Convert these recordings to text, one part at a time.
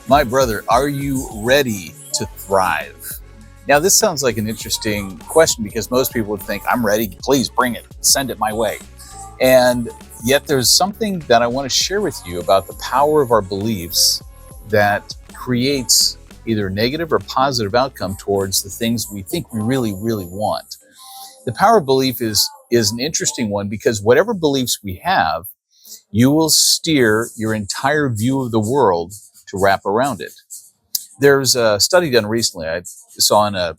My brother, are you ready to thrive? Now, this sounds like an interesting question because most people would think, I'm ready, please bring it, send it my way. And yet, there's something that I want to share with you about the power of our beliefs that creates either negative or positive outcome towards the things we think we really, really want. The power of belief is an interesting one because whatever beliefs we have, you will steer your entire view of the world to wrap around it. There's a study done recently I saw on a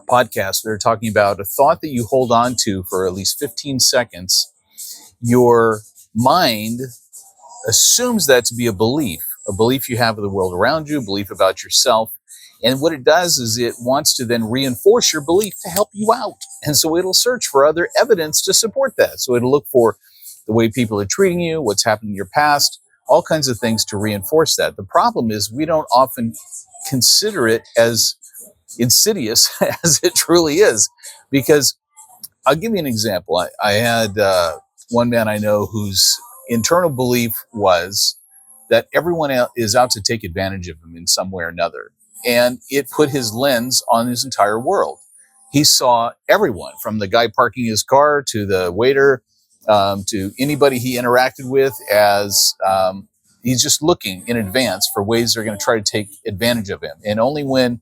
podcast. They're talking about a thought that you hold on to for at least 15 seconds. Your mind assumes that to be a belief you have of the world around you, a belief about yourself. And what it does is it wants to then reinforce your belief to help you out. And so it'll search for other evidence to support that. So it'll look for the way people are treating you, what's happened in your past, all kinds of things to reinforce that. The problem is we don't often consider it as insidious as it truly is. Because I'll give you an example. I had one man I know whose internal belief was that everyone is out to take advantage of him in some way or another. And it put his lens on his entire world. He saw everyone, from the guy parking his car to the waiter, to anybody he interacted with, as he's just looking in advance for ways they're going to try to take advantage of him. And only when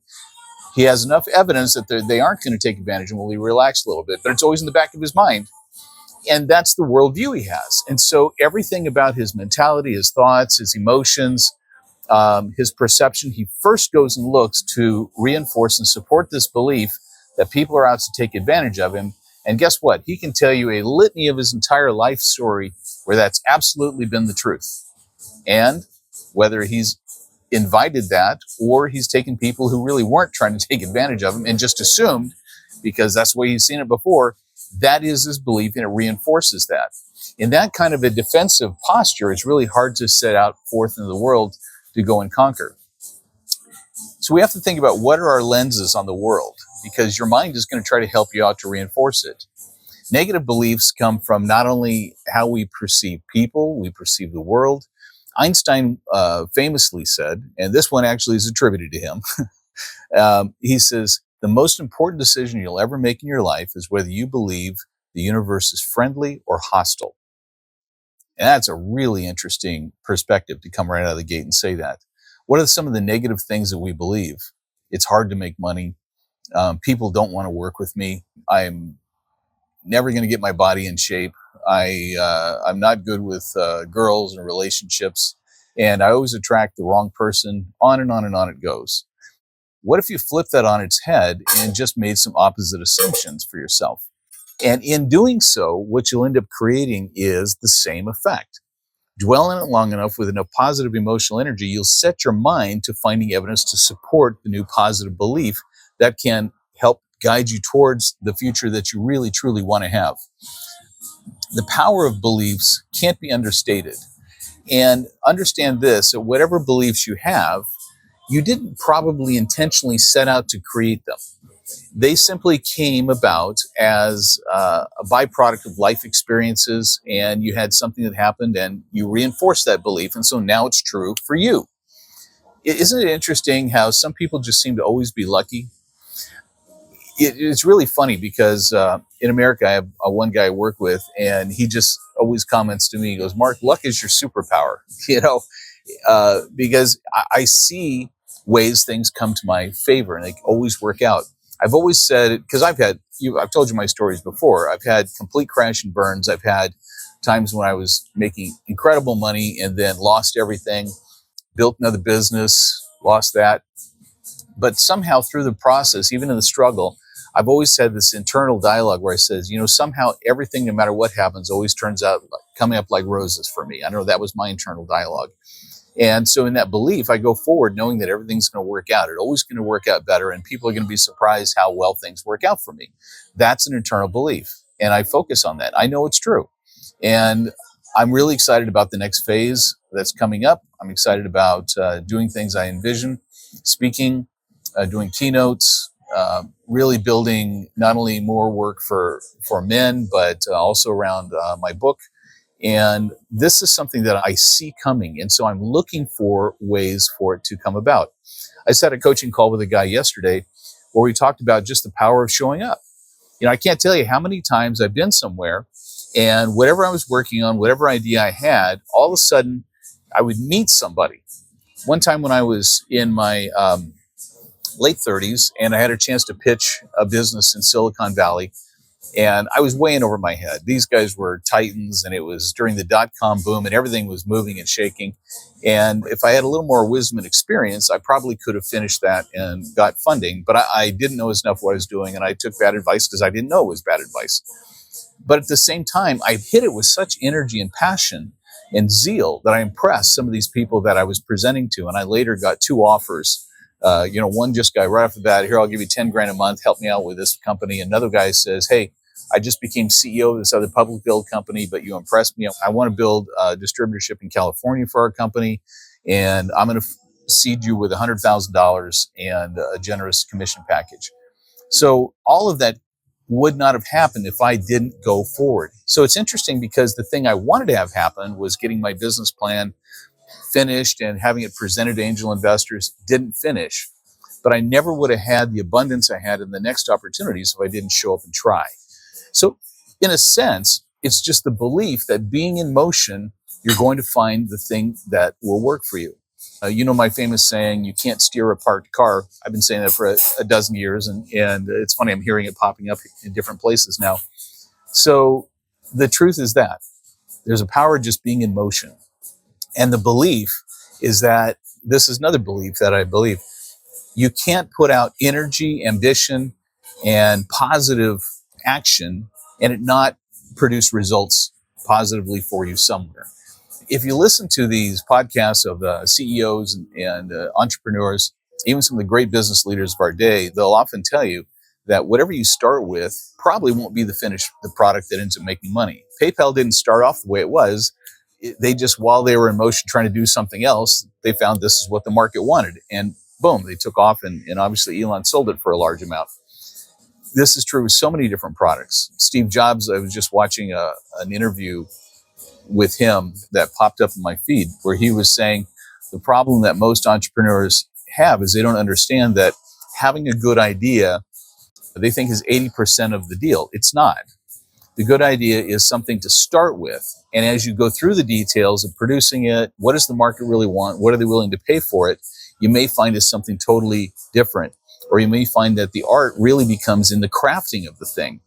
he has enough evidence that they aren't going to take advantage of him will he relax a little bit. But it's always in the back of his mind. And that's the worldview he has. And so everything about his mentality, his thoughts, his emotions, his perception, he first goes and looks to reinforce and support this belief that people are out to take advantage of him. And guess what? He can tell you a litany of his entire life story where that's absolutely been the truth. And whether he's invited that or he's taken people who really weren't trying to take advantage of him and just assumed, because that's the way he's seen it before, that is his belief and it reinforces that. In that kind of a defensive posture, it's really hard to set out forth into the world to go and conquer. So we have to think about what are our lenses on the world, because your mind is going to try to help you out to reinforce it. Negative beliefs come from not only how we perceive people, we perceive the world. Einstein famously said, and this one actually is attributed to him, he says, the most important decision you'll ever make in your life is whether you believe the universe is friendly or hostile. And that's a really interesting perspective to come right out of the gate and say that. What are some of the negative things that we believe? It's hard to make money. People don't want to work with me. I'm never going to get my body in shape. I'm not good with girls and relationships. And I always attract the wrong person. On and on and on it goes. What if you flip that on its head and just made some opposite assumptions for yourself? And in doing so, what you'll end up creating is the same effect. Dwell in it long enough with enough positive emotional energy, you'll set your mind to finding evidence to support the new positive belief that can help guide you towards the future that you really, truly want to have. The power of beliefs can't be understated. And understand this, that whatever beliefs you have, you didn't probably intentionally set out to create them. They simply came about as a byproduct of life experiences, and you had something that happened and you reinforced that belief. And so now it's true for you. Isn't it interesting how some people just seem to always be lucky? It's really funny because in America, I have one guy I work with, and he just always comments to me, he goes, Mark, luck is your superpower, because I see ways things come to my favor and they always work out. I've always said, because I've told you my stories before. I've had complete crash and burns. I've had times when I was making incredible money and then lost everything, built another business, lost that. But somehow through the process, even in the struggle, I've always had this internal dialogue where I says, somehow everything, no matter what happens, always turns out coming up like roses for me. I know that was my internal dialogue. And so in that belief, I go forward knowing that everything's going to work out. It's always going to work out better, and people are going to be surprised how well things work out for me. That's an internal belief, and I focus on that. I know it's true. And I'm really excited about the next phase that's coming up. I'm excited about doing things I envision, speaking, doing keynotes, really building not only more work for men, but also around my book. And this is something that I see coming. And so I'm looking for ways for it to come about. I just had a coaching call with a guy yesterday where we talked about just the power of showing up. I can't tell you how many times I've been somewhere and whatever I was working on, whatever idea I had, all of a sudden I would meet somebody. One time when I was in my late 30s and I had a chance to pitch a business in Silicon Valley, and I was way in over my head. These guys were titans, and it was during the dot-com boom, and everything was moving and shaking. And if I had a little more wisdom and experience, I probably could have finished that and got funding. But I didn't know enough what I was doing, and I took bad advice because I didn't know it was bad advice. But at the same time, I hit it with such energy and passion and zeal that I impressed some of these people that I was presenting to. And I later got 2 offers. One just got right off the bat, here, I'll give you 10 grand a month, help me out with this company. Another guy says, hey, I just became CEO of this other public build company, but you impressed me. I want to build a distributorship in California for our company, and I'm going to seed you with $100,000 and a generous commission package. So all of that would not have happened if I didn't go forward. So it's interesting because the thing I wanted to have happen was getting my business plan finished and having it presented to angel investors. Didn't finish, but I never would have had the abundance I had in the next opportunities if I didn't show up and try. So in a sense, it's just the belief that being in motion, you're going to find the thing that will work for you. My famous saying, you can't steer a parked car. I've been saying that for a dozen years, and it's funny, I'm hearing it popping up in different places now. So the truth is that there's a power of just being in motion. And the belief is that, this is another belief that I believe, you can't put out energy, ambition, and positive action and it not produce results positively for you somewhere. If you listen to these podcasts of CEOs and entrepreneurs, even some of the great business leaders of our day, they'll often tell you that whatever you start with probably won't be the product that ends up making money. PayPal didn't start off the way it was. They just, while they were in motion trying to do something else, they found this is what the market wanted. And boom, they took off, and obviously Elon sold it for a large amount. This is true with so many different products. Steve Jobs, I was just watching an interview with him that popped up in my feed where he was saying the problem that most entrepreneurs have is they don't understand that having a good idea, they think is 80% of the deal. It's not. The good idea is something to start with. And as you go through the details of producing it, what does the market really want? What are they willing to pay for it? You may find it's something totally different. Or you may find that the art really becomes in the crafting of the thing.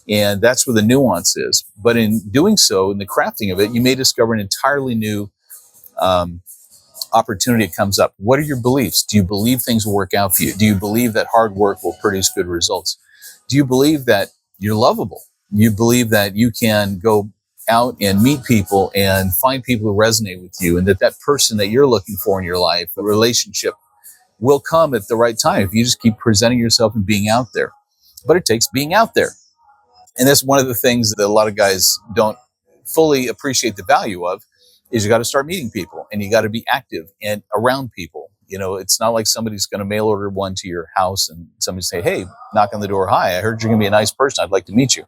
And that's where the nuance is. But in doing so, in the crafting of it, you may discover an entirely new opportunity that comes up. What are your beliefs? Do you believe things will work out for you? Do you believe that hard work will produce good results? Do you believe that you're lovable? You believe that you can go out and meet people and find people who resonate with you, and that person that you're looking for in your life, a relationship, will come at the right time if you just keep presenting yourself and being out there. But it takes being out there. And that's one of the things that a lot of guys don't fully appreciate the value of, is you got to start meeting people and you got to be active and around people. It's not like somebody's going to mail order one to your house and somebody say, hey, knock on the door. Hi, I heard you're going to be a nice person. I'd like to meet you.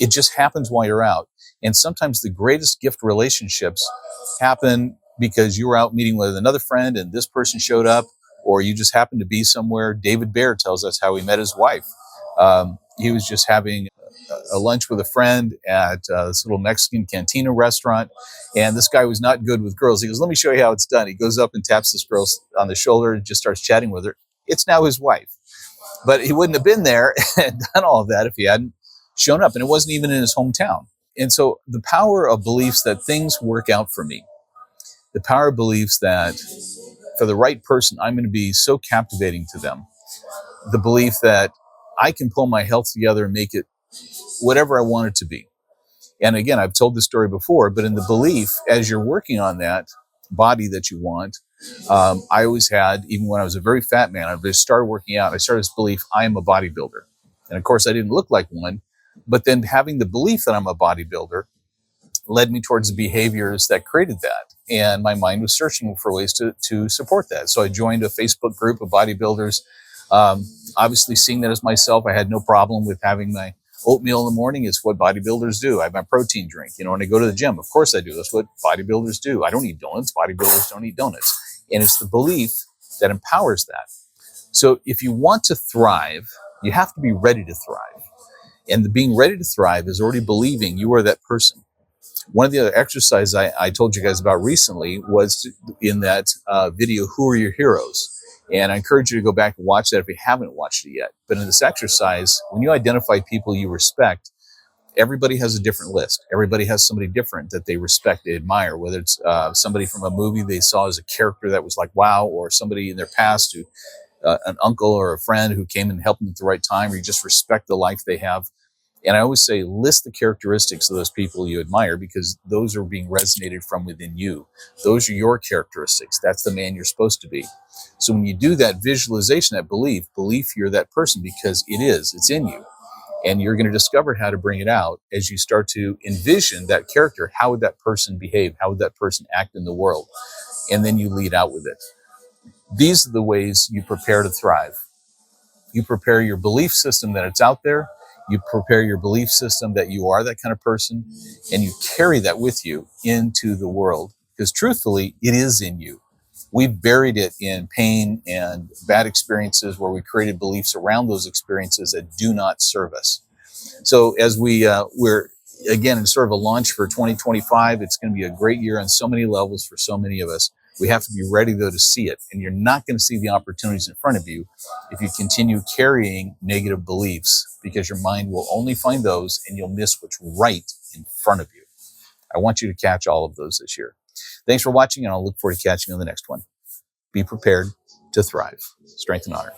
It just happens while you're out. And sometimes the greatest gift relationships happen because you were out meeting with another friend and this person showed up, or you just happened to be somewhere. David Baer tells us how he met his wife. He was just having a lunch with a friend at this little Mexican cantina restaurant, and this guy was not good with girls. He goes, let me show you how it's done. He goes up and taps this girl on the shoulder and just starts chatting with her. It's now his wife. But he wouldn't have been there and done all of that if he hadn't shown up, and it wasn't even in his hometown. And so the power of beliefs that things work out for me, the power of beliefs that for the right person, I'm going to be so captivating to them. The belief that I can pull my health together and make it whatever I want it to be. And again, I've told this story before, but in the belief, as you're working on that body that you want, I always had, even when I was a very fat man, I just started working out. I started this belief, I am a bodybuilder. And of course, I didn't look like one, but then having the belief that I'm a bodybuilder led me towards the behaviors that created that. And my mind was searching for ways to support that. So I joined a Facebook group of bodybuilders. Obviously, seeing that as myself, I had no problem with having my Oatmeal in the morning is what bodybuilders do. I have my protein drink. When I go to the gym, of course I do. That's what bodybuilders do. I don't eat donuts. Bodybuilders don't eat donuts. And it's the belief that empowers that. So if you want to thrive, you have to be ready to thrive. And the being ready to thrive is already believing you are that person. One of the other exercises I told you guys about recently was in that video, Who Are Your Heroes? And I encourage you to go back and watch that if you haven't watched it yet. But in this exercise, when you identify people you respect, everybody has a different list. Everybody has somebody different that they respect, they admire, whether it's somebody from a movie they saw as a character that was like, wow, or somebody in their past who, an uncle or a friend who came and helped them at the right time, or you just respect the life they have. And I always say, list the characteristics of those people you admire, because those are being resonated from within you. Those are your characteristics. That's the man you're supposed to be. So when you do that visualization, that belief you're that person, because it's in you. And you're going to discover how to bring it out as you start to envision that character. How would that person behave? How would that person act in the world? And then you lead out with it. These are the ways you prepare to thrive. You prepare your belief system that it's out there. You prepare your belief system that you are that kind of person, and you carry that with you into the world, because truthfully, it is in you. We've buried it in pain and bad experiences where we created beliefs around those experiences that do not serve us. So as we're again in sort of a launch for 2025, it's going to be a great year on so many levels for so many of us. We have to be ready, though, to see it. And you're not going to see the opportunities in front of you if you continue carrying negative beliefs, because your mind will only find those and you'll miss what's right in front of you. I want you to catch all of those this year. Thanks for watching, and I'll look forward to catching you on the next one. Be prepared to thrive. Strength and honor.